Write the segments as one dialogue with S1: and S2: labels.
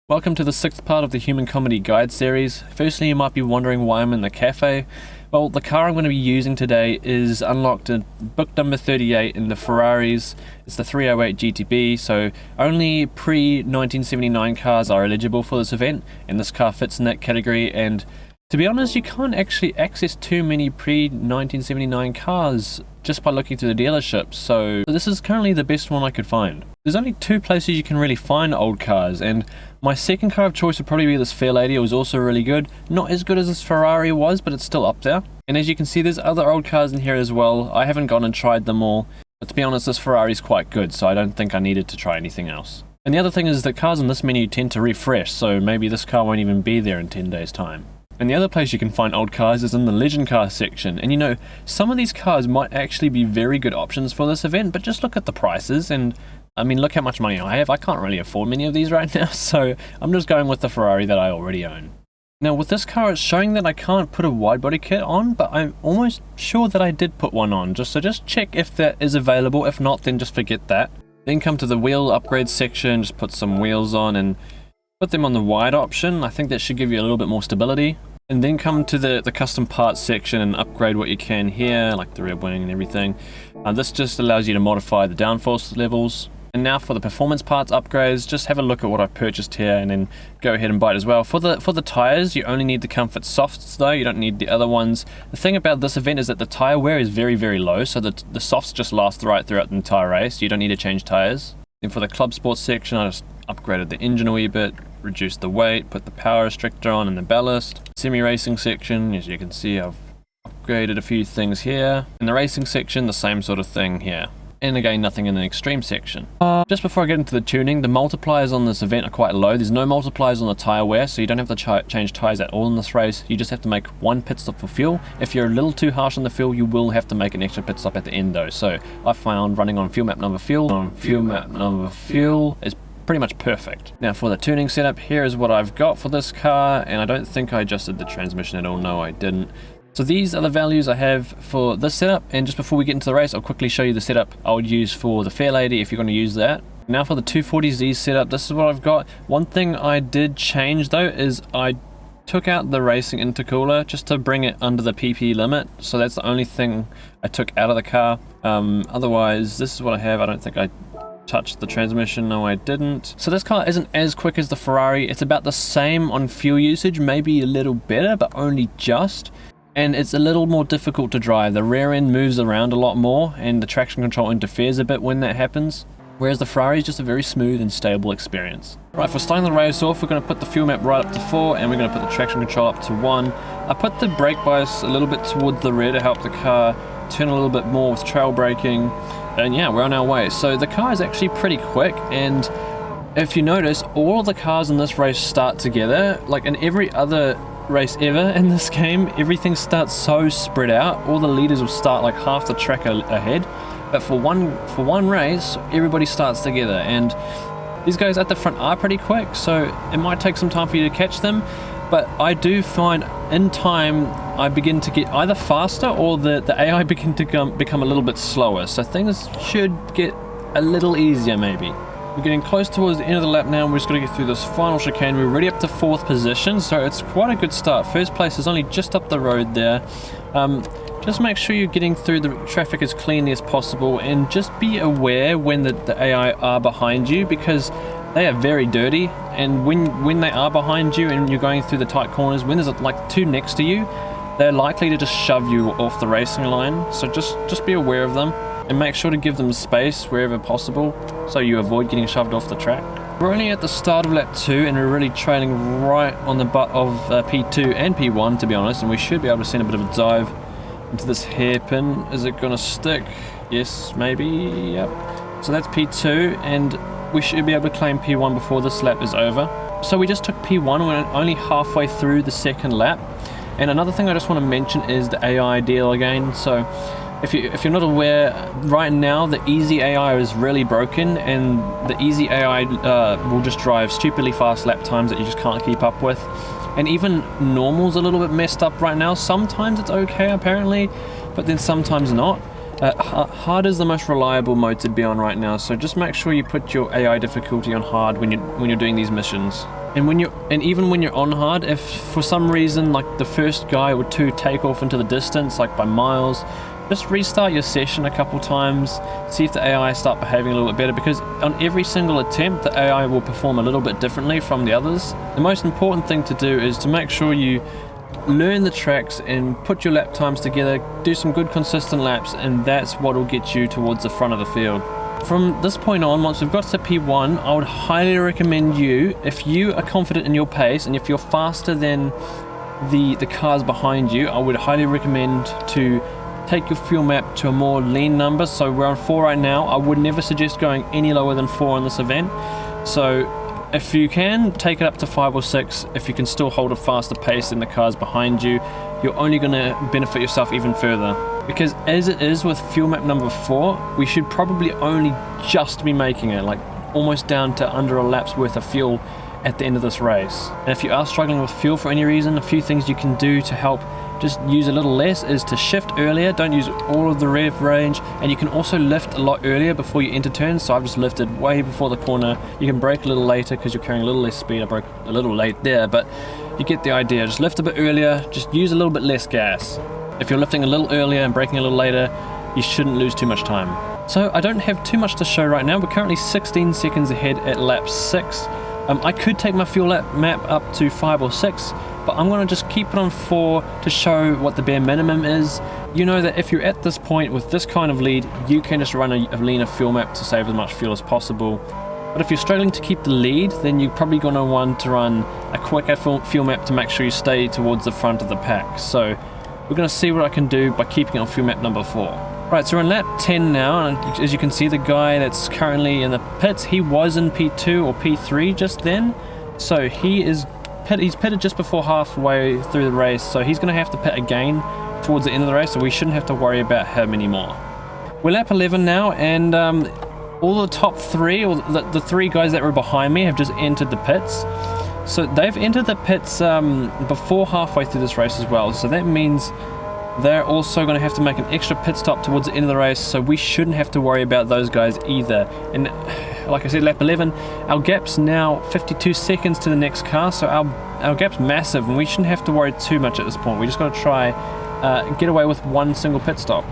S1: Welcome to the 6th part of the Human Comedy Guide series. Firstly, you might be wondering why I'm in the cafe. Well, the car I'm going to be using today is unlocked in book number 38 in the Ferraris. It's the 308 GTB, so only pre-1979 cars are eligible for this event, and this car fits in that category. And to be honest, you can't actually access too many pre-1979 cars just by looking through the dealerships, so this is currently the best one I could find. There's only two places you can really find old cars, and my second car of choice would probably be this Fair Lady. It was also really good. Not as good as this Ferrari was, but it's still up there. And as you can see, there's other old cars in here as well. I haven't gone and tried them all, but to be honest, this Ferrari is quite good, so I don't think I needed to try anything else. And the other thing is that cars in this menu tend to refresh, so maybe this car won't even be there in 10 days' time. And the other place you can find old cars is in the legend car section. And you know, some of these cars might actually be very good options for this event, but just look at the prices and I mean, look how much money I have. I can't really afford many of these right now, so I'm just going with the Ferrari that I already own. Now with this car, it's showing that I can't put a wide body kit on, but I'm almost sure that I did put one on. So just check if that is available. If not, then just forget that. Then come to the wheel upgrade section, just put some wheels on and put them on the wide option. I think that should give you a little bit more stability. And then come to the custom parts section and upgrade what you can here, like the rear wing and everything. This just allows you to modify the downforce levels. And now for the performance parts upgrades, just have a look at what I've purchased here and then go ahead and buy it as well. For the tires, you only need the Comfort Softs though, you don't need the other ones. The thing about this event is that the tire wear is very, very low, so the softs just last right throughout the entire race. You don't need to change tires. And for the Club Sports section, I just upgraded the engine a wee bit, reduced the weight, put the power restrictor on and the ballast. Semi-racing section, as you can see, I've upgraded a few things here. In the racing section, the same sort of thing here. And again, nothing in the extreme section. Just before I get into the tuning, the multipliers on this event are quite low. There's no multipliers on the tyre wear, so you don't have to change tyres at all in this race. You just have to make one pit stop for fuel. If you're a little too harsh on the fuel, you will have to make an extra pit stop at the end though. So I found running on fuel map number fuel is pretty much perfect. Now for the tuning setup, here is what I've got for this car, and I don't think I adjusted the transmission at all. No, I didn't. So these are the values I have for this setup, and just before we get into the race, I'll quickly show you the setup I would use for the Fair Lady if you're going to use that. Now for the 240Z setup, this is what I've got. One thing I did change though is I took out the racing intercooler just to bring it under the PP limit, so that's the only thing I took out of the car. Otherwise, this is what I have. I don't think I touched the transmission. No, I didn't. So this car isn't as quick as the Ferrari. It's about the same on fuel usage, maybe a little better, but only just. And it's a little more difficult to drive. The rear end moves around a lot more and the traction control interferes a bit when that happens. Whereas the Ferrari is just a very smooth and stable experience. Right, for starting the race off, we're going to put the fuel map right up to 4 and we're going to put the traction control up to 1. I put the brake bias a little bit towards the rear to help the car turn a little bit more with trail braking. And yeah, we're on our way. So the car is actually pretty quick, and if you notice, all of the cars in this race start together. Like in every other race ever in this game, everything starts so spread out. All the leaders will start like half the track ahead, but for one race everybody starts together, and these guys at the front are pretty quick, so it might take some time for you to catch them, but I do find in time I begin to get either faster or the AI begin to become a little bit slower, so things should get a little easier maybe. We're getting close towards the end of the lap now, and we're just going to get through this final chicane. We're already up to 4th position, so it's quite a good start. First place is only just up the road there. Just make sure you're getting through the traffic as cleanly as possible, and just be aware when the AI are behind you, because they are very dirty, and when they are behind you and you're going through the tight corners, when there's like 2 next to you, they're likely to just shove you off the racing line, so just be aware of them. And make sure to give them space wherever possible so you avoid getting shoved off the track. We're only at the start of lap 2 and we're really trailing right on the butt of P2 and P1 to be honest, and we should be able to send a bit of a dive into this hairpin. Is it gonna stick? Yes, maybe, yep. So that's P2 and we should be able to claim P1 before this lap is over. So we just took P1, we're only halfway through the second lap. And another thing I just want to mention is the AI deal again. So if you're not aware, right now the easy AI is really broken, and the easy AI will just drive stupidly fast lap times that you just can't keep up with. And even normal's a little bit messed up right now. Sometimes it's okay apparently, but then sometimes not. Hard is the most reliable mode to be on right now, so just make sure you put your AI difficulty on hard when you're doing these missions. And even when you're on hard, if for some reason like the first guy or two take off into the distance, like by miles, just restart your session a couple times, see if the AI start behaving a little bit better, because on every single attempt the AI will perform a little bit differently from the others. The most important thing to do is to make sure you learn the tracks and put your lap times together, do some good consistent laps, and that's what will get you towards the front of the field. From this point on, once we've got to P1, I would highly recommend you, if you are confident in your pace and if you're faster than the cars behind you, I would highly recommend to take your fuel map to a more lean number. So we're on 4 right now. I would never suggest going any lower than 4 in this event. So if you can, take it up to 5 or 6. If you can still hold a faster pace than the cars behind you, you're only going to benefit yourself even further. Because as it is with fuel map number 4, we should probably only just be making it, like almost down to under a lap's worth of fuel at the end of this race. And if you are struggling with fuel for any reason, a few things you can do to help just use a little less is to shift earlier. Don't use all of the rev range, and you can also lift a lot earlier before you enter turns. So I've just lifted way before the corner. You can brake a little later because you're carrying a little less speed. I broke a little late there, but you get the idea. Just lift a bit earlier, just use a little bit less gas. If you're lifting a little earlier and braking a little later, you shouldn't lose too much time. So I don't have too much to show right now. We're currently 16 seconds ahead at lap 6. I could take my fuel map up to 5 or 6, but I'm going to just keep it on 4 to show what the bare minimum is. You know that if you're at this point with this kind of lead, you can just run a leaner fuel map to save as much fuel as possible. But if you're struggling to keep the lead, then you're probably going to want to run a quicker fuel map to make sure you stay towards the front of the pack. So we're going to see what I can do by keeping it on fuel map number 4. Right, so we're in lap 10 now, and as you can see, the guy that's currently in the pits, he was in P2 or P3 just then. So he's pitted just before halfway through the race, so he's going to have to pit again towards the end of the race, so we shouldn't have to worry about him anymore. We're lap 11 now, and all the top 3, or the 3 guys that were behind me have just entered the pits. So they've entered the pits before halfway through this race as well, so that means they're also going to have to make an extra pit stop towards the end of the race, so we shouldn't have to worry about those guys either. And like I said, lap 11, our gap's now 52 seconds to the next car, so our gap's massive, and we shouldn't have to worry too much at this point. We just got to try get away with one single pit stop.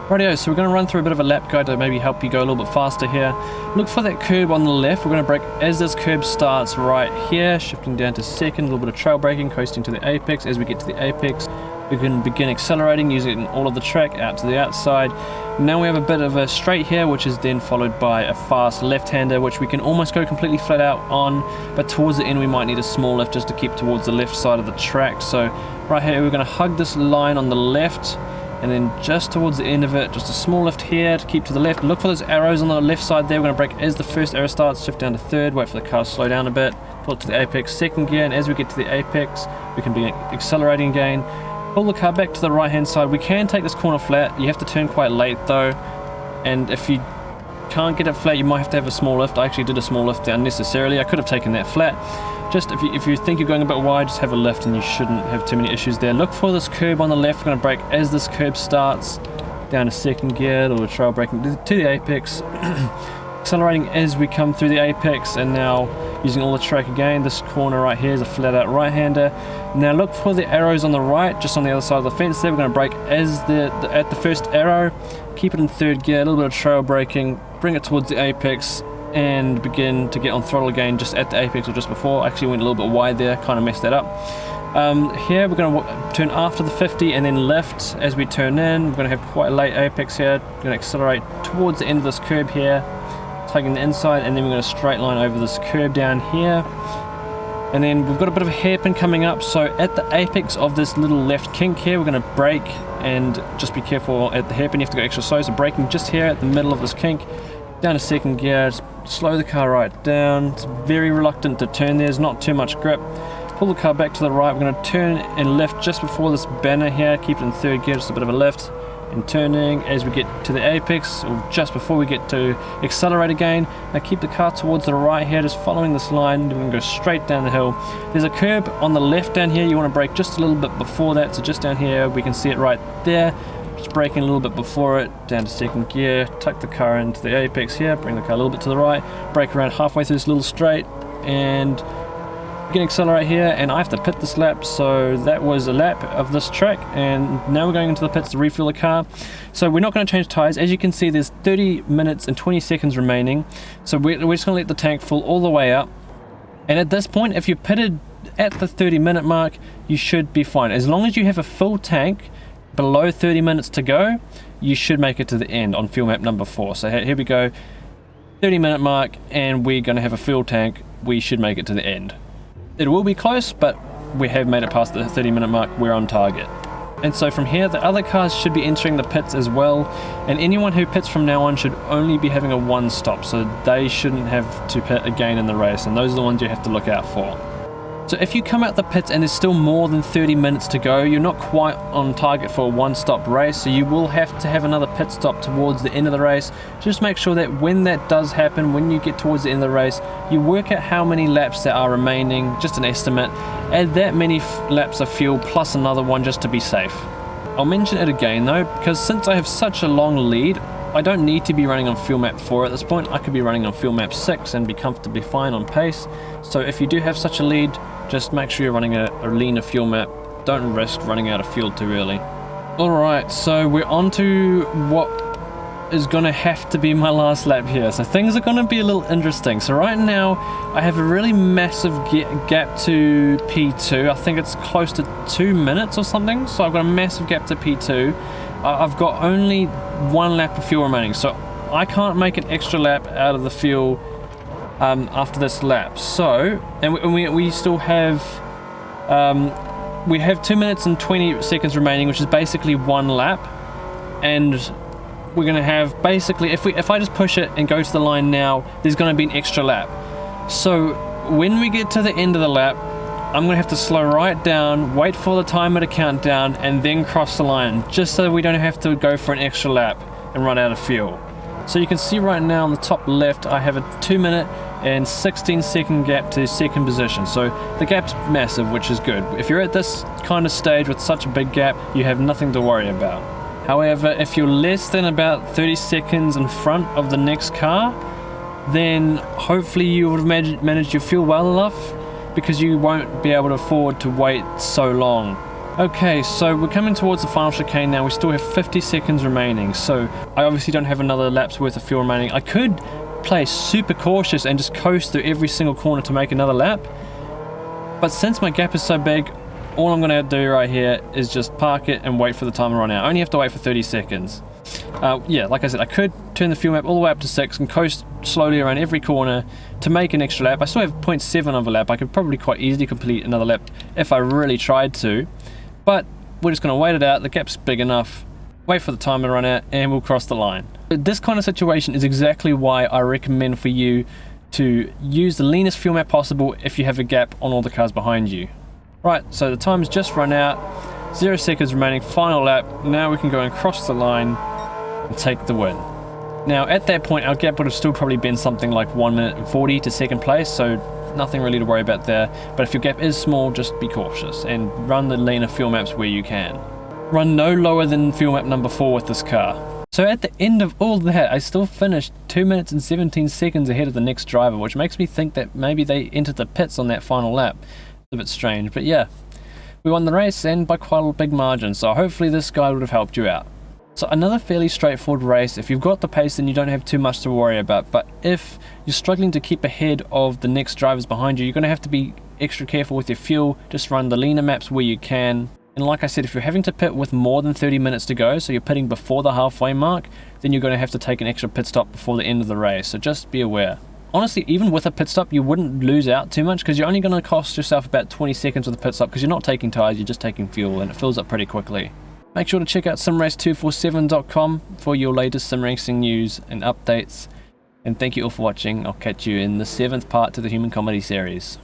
S1: Rightio, so we're going to run through a bit of a lap guide to maybe help you go a little bit faster here. Look for that curb on the left. We're going to brake as this curb starts right here, shifting down to second, a little bit of trail braking, coasting to the apex. As we get to the apex, we can begin accelerating, using all of the track out to the outside. Now we have a bit of a straight here, which is then followed by a fast left-hander, which we can almost go completely flat out on, but towards the end we might need a small lift just to keep towards the left side of the track. So right here we're going to hug this line on the left, and then just towards the end of it, just a small lift here to keep to the left. Look for those arrows on the left side there. We're going to brake as the first arrow starts, shift down to third, wait for the car to slow down a bit, pull it to the apex, second gear, and as we get to the apex we can begin accelerating again. Pull the car back to the right hand side. We can take this corner flat. You have to turn quite late though, and if you can't get it flat you might have to have a small lift. I actually did a small lift unnecessarily. I could have taken that flat. Just if you think you're going a bit wide, just have a lift and you shouldn't have too many issues there. Look for this curb on the left. We're going to brake as this curb starts, down to second gear, a little trail braking to the apex, accelerating as we come through the apex, and now using all the track again. This corner right here is a flat out right hander. Now look for the arrows on the right, just on the other side of the fence there. We're going to brake as at the first arrow, keep it in third gear, a little bit of trail braking, bring it towards the apex, and begin to get on throttle again just at the apex or just before. I actually went a little bit wide there, kind of messed that up. Here we're going to turn after the 50 and then lift as we turn in. We're going to have quite a late apex here. We're going to accelerate towards the end of this curb here, taking the inside, and then we're going to straight line over this curb down here. And then we've got a bit of a hairpin coming up, so at the apex of this little left kink here we're going to brake, and just be careful at the hairpin, you have to go extra slow. So braking just here at the middle of this kink, down to second gear, just slow the car right down. It's very reluctant to turn, there's not too much grip. Pull the car back to the right, we're going to turn and lift just before this banner here, keep it in third gear, just a bit of a lift. And turning as we get to the apex, or just before we get to accelerate again. Now keep the car towards the right here, just following this line. We're going to go straight down the hill. There's a curb on the left down here, you want to brake just a little bit before that, so just down here we can see it right there. Just braking a little bit before it, down to second gear, tuck the car into the apex here, bring the car a little bit to the right, brake around halfway through this little straight, and You can accelerate here, and I have to pit this lap, so that was a lap of this track, and now we're going into the pits to refuel the car. So we're not going to change tyres. As you can see, there's 30 minutes and 20 seconds remaining, so we're just going to let the tank full all the way up. And at this point, if you're pitted at the 30-minute mark, you should be fine. As long as you have a full tank below 30 minutes to go, you should make it to the end on fuel map number 4. So here we go, 30-minute mark, and we're going to have a fuel tank. We should make it to the end. It will be close, but we have made it past the 30-minute mark. We're on target. And so from here, the other cars should be entering the pits as well, and anyone who pits from now on should only be having a 1 stop, so they shouldn't have to pit again in the race, and those are the ones you have to look out for. So if you come out the pits and there's still more than 30 minutes to go, you're not quite on target for a 1-stop race, so you will have to have another pit stop towards the end of the race. Just make sure that when that does happen, when you get towards the end of the race, you work out how many laps there are remaining, just an estimate, add that many laps of fuel plus another one just to be safe. I'll mention it again though, because since I have such a long lead, I don't need to be running on fuel map 4 at this point. I could be running on fuel map 6 and be comfortably fine on pace. So if you do have such a lead, just make sure you're running a leaner fuel map. Don't risk running out of fuel too early. Alright, so we're on to what is going to have to be my last lap here. So things are going to be a little interesting. So right now, I have a really massive gap to P2. I think it's close to 2 minutes or something. So I've got a massive gap to P2. I've got only 1 lap of fuel remaining, so I can't make an extra lap out of the fuel after this lap. So, and we still have we have 2 minutes and 20 seconds remaining, which is basically 1 lap, and we're going to have basically, if I just push it and go to the line now, there's going to be an extra lap. So when we get to the end of the lap, I'm going to have to slow right down, wait for the timer to count down, and then cross the line, just so we don't have to go for an extra lap and run out of fuel. So you can see right now on the top left, I have a 2-minute and 16-second gap to second position. So the gap's massive, which is good. If you're at this kind of stage with such a big gap, you have nothing to worry about. However, if you're less than about 30 seconds in front of the next car, then hopefully you would have managed your fuel well enough, because you won't be able to afford to wait so long. Okay, so we're coming towards the final chicane now. We still have 50 seconds remaining, so I obviously don't have another lap's worth of fuel remaining. I could play super cautious and just coast through every single corner to make another lap, but since my gap is so big, all I'm going to do right here is just park it and wait for the timer to run out. I only have to wait for 30 seconds. Yeah, like I said, I could turn the fuel map all the way up to 6 and coast slowly around every corner to make an extra lap. I still have 0.7 of a lap. I could probably quite easily complete another lap if I really tried to, but we're just going to wait it out. The gap's big enough, wait for the timer to run out, and we'll cross the line. This kind of situation is exactly why I recommend for you to use the leanest fuel map possible if you have a gap on all the cars behind you. Right, so the time's just run out, 0 seconds remaining, final lap. Now we can go and cross the line and take the win. Now at that point our gap would have still probably been something like 1 minute and 40 to second place, so nothing really to worry about there. But if your gap is small, just be cautious and run the leaner fuel maps where you can. Run no lower than fuel map number 4 with this car. So at the end of all that, I still finished 2 minutes and 17 seconds ahead of the next driver, which makes me think that maybe they entered the pits on that final lap. It's a bit strange, but yeah, we won the race, and by quite a big margin, so hopefully this guy would have helped you out. So another fairly straightforward race. If you've got the pace, then you don't have too much to worry about, but if you're struggling to keep ahead of the next drivers behind you, you're going to have to be extra careful with your fuel. Just run the leaner maps where you can. And like I said, if you're having to pit with more than 30 minutes to go, so you're pitting before the halfway mark, then you're going to have to take an extra pit stop before the end of the race, so just be aware. Honestly, even with a pit stop, you wouldn't lose out too much, because you're only going to cost yourself about 20 seconds with a pit stop, because you're not taking tyres, you're just taking fuel, and it fills up pretty quickly. Make sure to check out simrace247.com for your latest sim racing news and updates, and thank you all for watching. I'll catch you in the 7th part to the Human Comedy series.